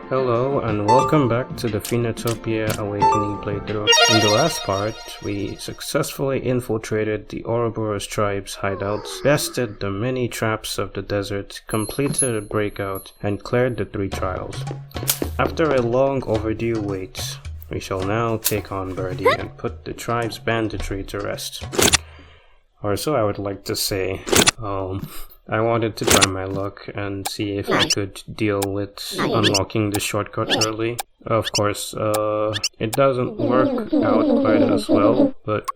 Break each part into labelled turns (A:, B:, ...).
A: Hello and welcome back to the Phoenotipia Awakening playthrough. In the last part, we successfully infiltrated the Ouroboros tribe's hideouts, bested the many traps of the desert, completed a breakout, and cleared the 3 trials. After a long overdue wait, we shall now take on Birdy and put the tribe's banditry to rest. Or so I would like to say. I wanted to try my luck and see if I could deal with unlocking the shortcut early. Of course, it doesn't work out quite as well, but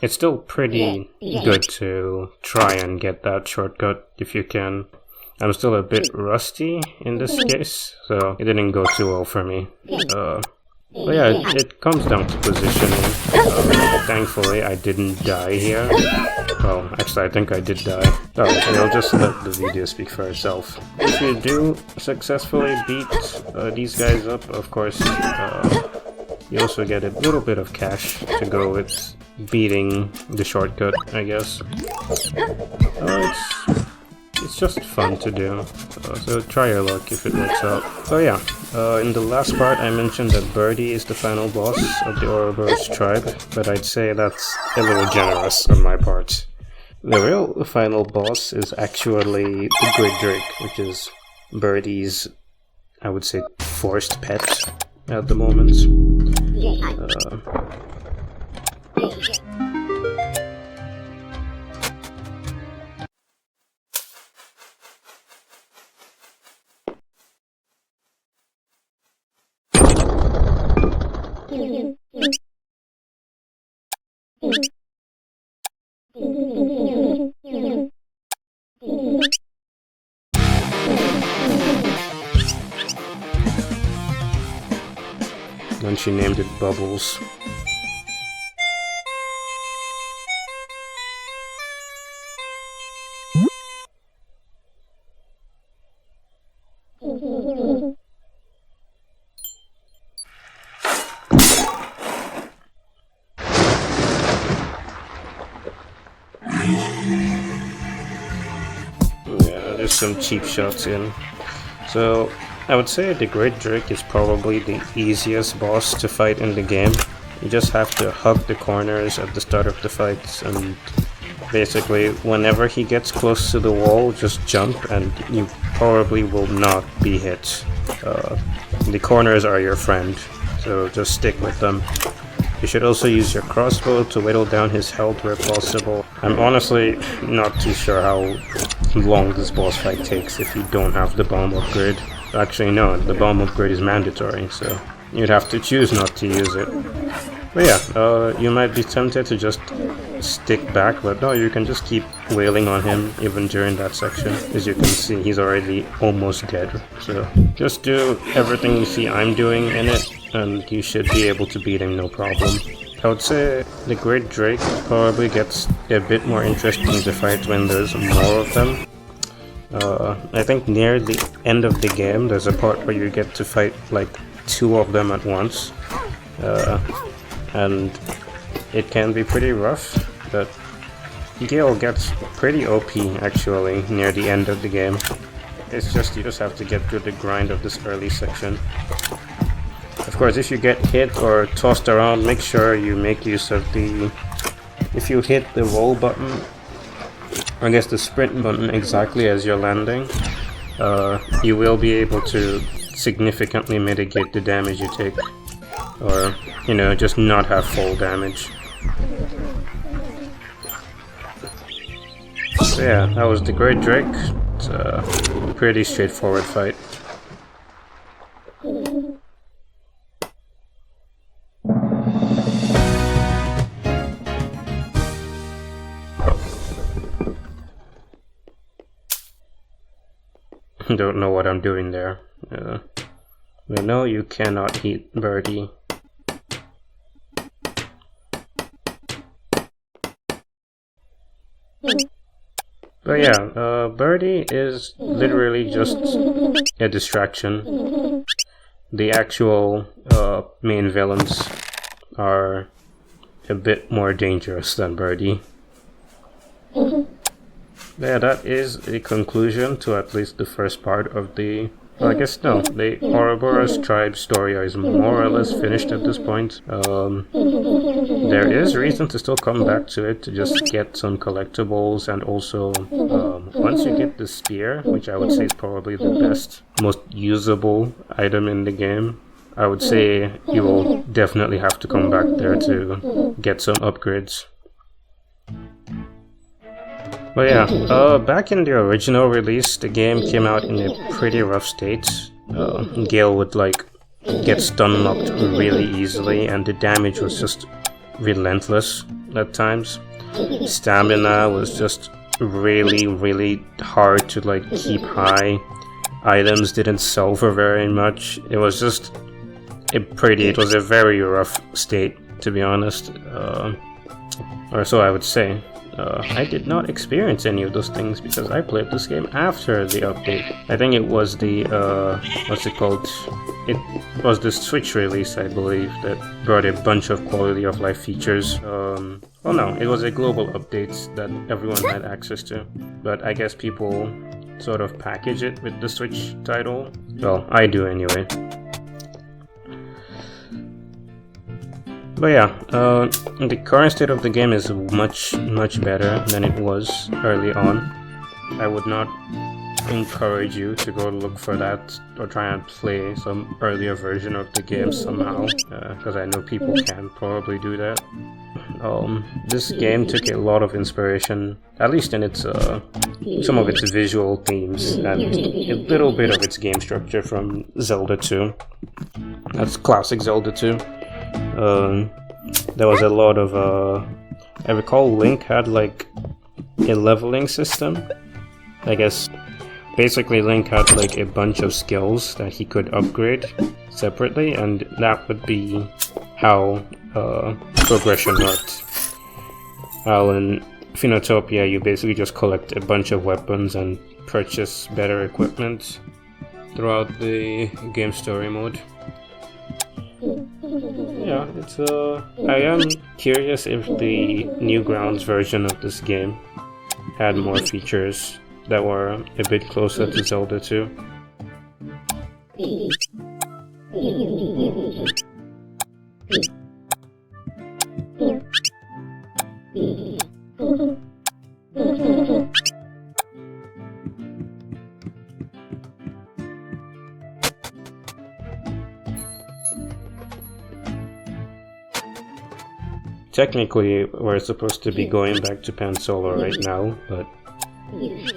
A: it's still pretty good to try and get that shortcut if you can. I'm still a bit rusty in this case, so it didn't go too well for me. But yeah, it comes down to positioning. Thankfully, I didn't die here. Well, actually, I think I did die. Oh, I'll just let the video speak for itself. If you do successfully beat these guys up, of course, you also get a little bit of cash to go with beating the shortcut, I guess. It's just fun to do, so try your luck if it works out. So yeah, in the last part I mentioned that Birdy is the final boss of the Ouroboros tribe, but I'd say that's a little generous on my part. The real final boss is actually the Great Drake, which is Birdy's, I would say, forced pet at the moment. And she named it Bubbles. Yeah, there's some cheap shots in. So I would say the Great Drake is probably the easiest boss to fight in the game. You just have to hug the corners at the start of the fight, and basically whenever he gets close to the wall, just jump and you probably will not be hit. The corners are your friend, so just stick with them. You should also use your crossbow to whittle down his health where possible. I'm honestly not too sure how long this boss fight takes if you don't have the bomb upgrade. Actually no, the bomb upgrade is mandatory, so you'd have to choose not to use it. But yeah, you might be tempted to just stick back, but no, you can just keep wailing on him even during that section. As you can see, he's already almost dead, so just do everything you see I'm doing in it, and you should be able to beat him no problem. I would say the Great Drake probably gets a bit more interesting to fight when there's more of them. I think near the end of the game there's a part where you get to fight like 2 of them at once, and it can be pretty rough, but Gael gets pretty OP actually near the end of the game. It's just you just have to get through the grind of this early section. Of course, if you get hit or tossed around, make sure you make use of the... If you hit the roll button, I guess the sprint button exactly as you're landing, you will be able to significantly mitigate the damage you take. Or, you know, just not have full damage. So yeah, that was the Great Drake. It's a pretty straightforward fight. Don't know what I'm doing there. We know you cannot hit Birdy. But yeah, Birdy is literally just a distraction. The actual main villains are a bit more dangerous than Birdy. Yeah, that is a conclusion to at least the first part of the Well, I guess no. The Ouroboros tribe story is more or less finished at this point. There is reason to still come back to it to just get some collectibles, and also once you get the spear, which I would say is probably the best, most usable item in the game, I would say you will definitely have to come back there to get some upgrades. But yeah, back in the original release, the game came out in a pretty rough state. Gael would like get stun locked really easily, and the damage was just relentless at times. Stamina was just really hard to like keep high. Items didn't sell for very much. It was just it was a very rough state, to be honest, or so I would say. I did not experience any of those things because I played this game after the update. I think it was the, what's it called? It was the Switch release, I believe, that brought a bunch of quality of life features. Well no, it was a global update that everyone had access to. But I guess people sort of package it with the Switch title. Well, I do anyway. But yeah, the current state of the game is much better than it was early on. I would not encourage you to go look for that or try and play some earlier version of the game somehow, because I know people can probably do that. This game took a lot of inspiration, at least in its some of its visual themes and a little bit of its game structure from Zelda 2. That's classic Zelda 2. There was a lot of, I recall Link had like a leveling system. I guess basically Link had like a bunch of skills that he could upgrade separately, and that would be how progression worked. While in Phoenotipia you basically just collect a bunch of weapons and purchase better equipment throughout the game story mode. Yeah, it's I am curious if the Newgrounds version of this game had more features that were a bit closer to Zelda 2. Technically, we're supposed to be going back to Pansola right now, but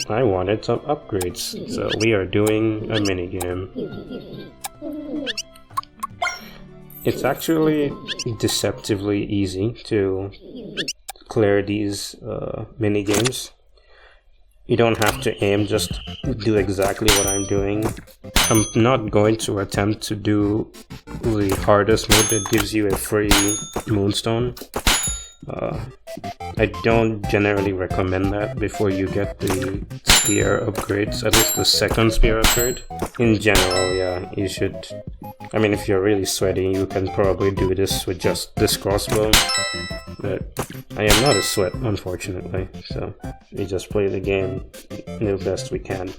A: I wanted some upgrades, so we are doing a minigame. It's actually deceptively easy to clear these minigames. You don't have to aim, just do exactly what I'm doing. I'm not going to attempt to do the hardest mode that gives you a free moonstone. I don't generally recommend that before you get the spear upgrades, at least the second spear upgrade. In general, yeah, you should. I mean, if you're really sweaty, you can probably do this with just this crossbow. But I am not a sweat, unfortunately, so we just play the game the best we can.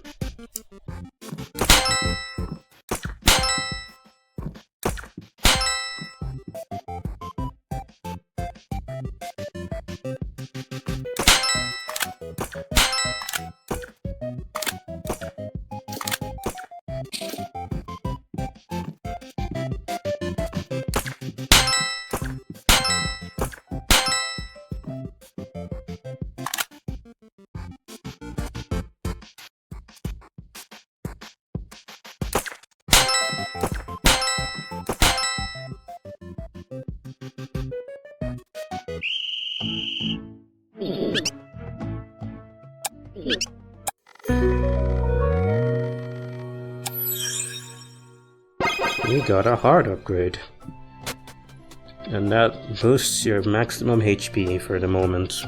A: We got a heart upgrade, and that boosts your maximum HP for the moment.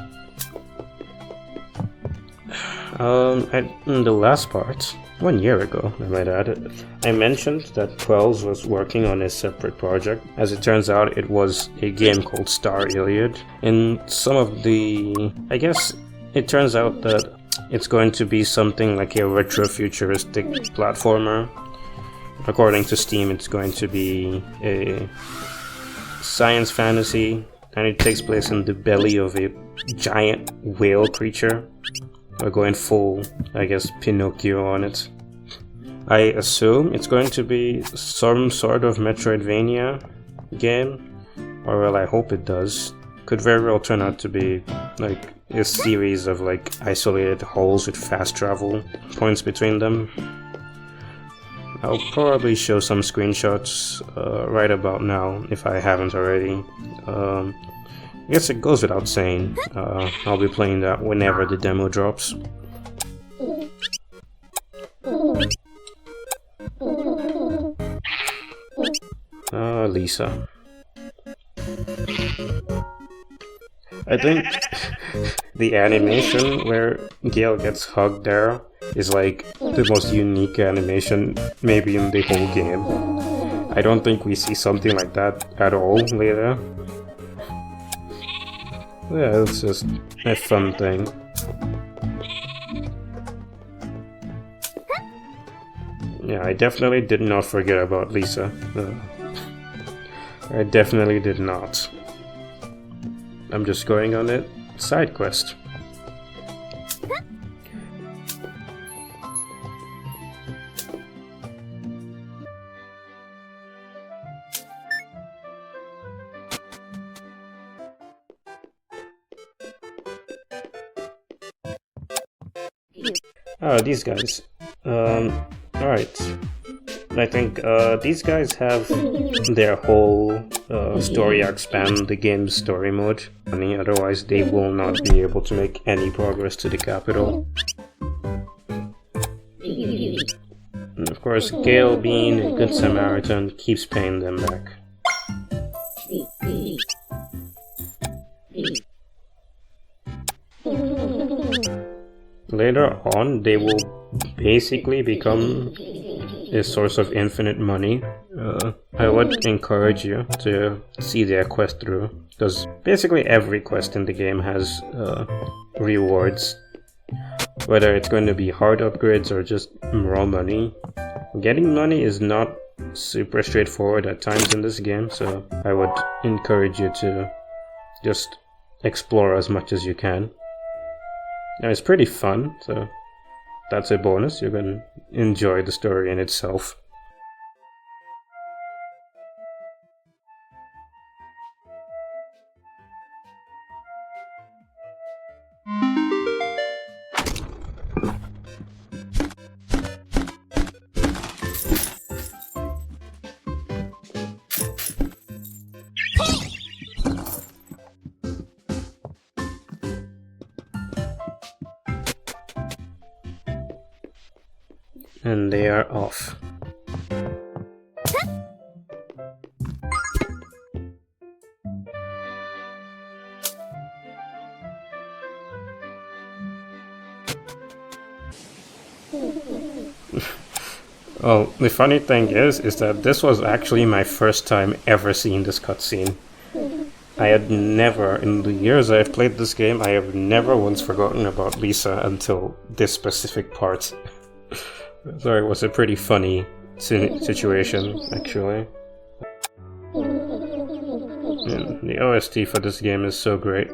A: In the last part, 1 year ago, I might add, I mentioned that Quells was working on a separate project. As it turns out, it was a game called Star Iliad. In some of the... I guess it turns out that it's going to be something like a retro-futuristic platformer. according to Steam, it's going to be a science fantasy, and it takes place in the belly of a giant whale creature. We're going full, I guess, Pinocchio on it. I assume it's going to be some sort of Metroidvania game, or well, I hope it does. Could very well turn out to be like a series of like isolated holes with fast travel points between them. I'll probably show some screenshots right about now if I haven't already. I guess it goes without saying, I'll be playing that whenever the demo drops. Lisa. I think the animation where Gael gets hugged there is like the most unique animation maybe in the whole game. I don't think we see something like that at all later. Yeah, it's just a fun thing. Yeah, I definitely did not forget about Lisa. I definitely did not. I'm just going on a side quest. Oh, these guys. Alright. I think these guys have their whole story arc span the game's story mode. Otherwise they will not be able to make any progress to the capital. And of course, Gael, being a good Samaritan, keeps paying them back. Later on, they will basically become a source of infinite money. I would encourage you to see their quest through, because basically every quest in the game has rewards. Whether it's going to be hard upgrades or just raw money. Getting money is not super straightforward at times in this game, so I would encourage you to just explore as much as you can. And it's pretty fun, so that's a bonus. You can enjoy the story in itself. And they are off. Oh, the funny thing is that this was actually my first time ever seeing this cutscene. I had never, in the years I've played this game, I have never once forgotten about Lisa until this specific part. So it was a pretty funny situation, actually. And the OST for this game is so great.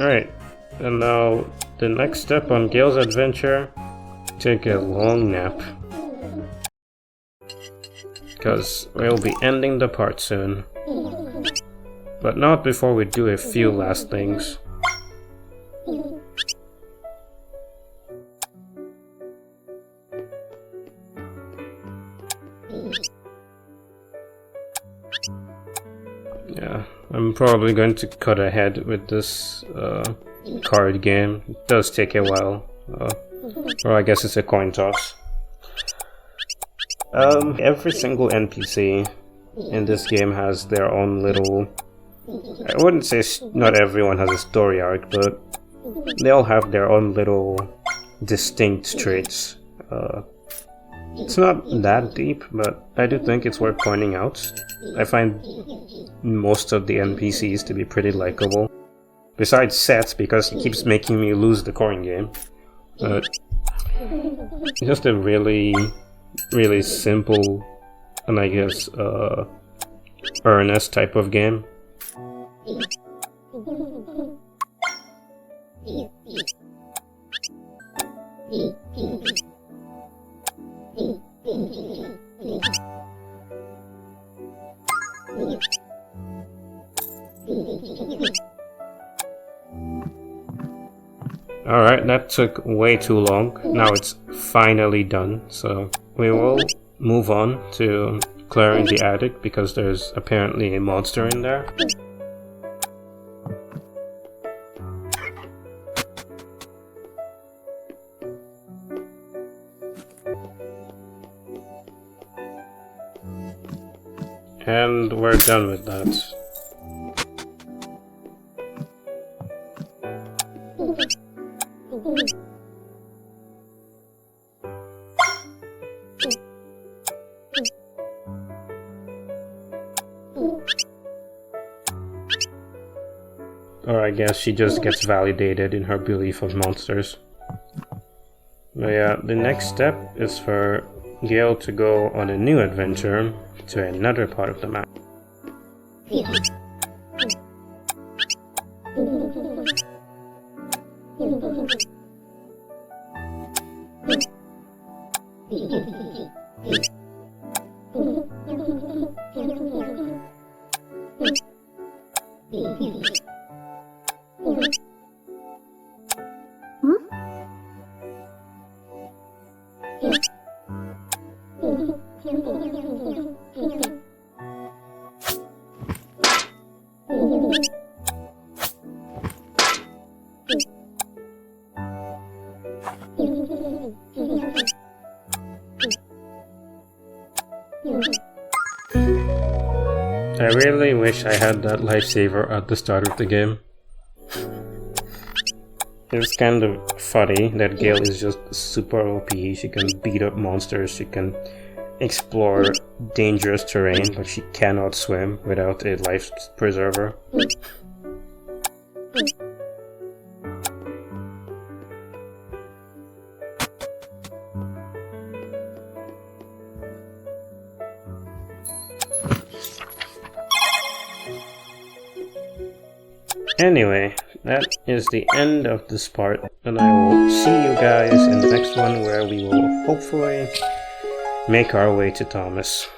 A: Alright, and now the next step on Gail's adventure, take a long nap. Because we'll be ending the part soon. But not before we do a few last things. Yeah, I'm probably going to cut ahead with this card game. It does take a while. Or I guess it's a coin toss. Every single NPC in this game has their own little... I wouldn't say not everyone has a story arc, but they all have their own little distinct traits. It's not that deep, but I do think it's worth pointing out. I find most of the NPCs to be pretty likable. Besides Seth, because he keeps making me lose the coin game. But it's just a really simple and I guess earnest type of game. Alright, that took way too long. Now it's finally done, so we will move on to clearing the attic because there's apparently a monster in there. And we're done with that. Or I guess she just gets validated in her belief of monsters. But yeah, the next step is for Gael to go on a new adventure to another part of the map. I really wish I had that lifesaver at the start of the game. It's kind of funny that Gael is just super OP. She can beat up monsters, she can explore dangerous terrain, but she cannot swim without a life preserver. Anyway, that is the end of this part, and I will see you guys in the next one where we will hopefully make our way to Thomas.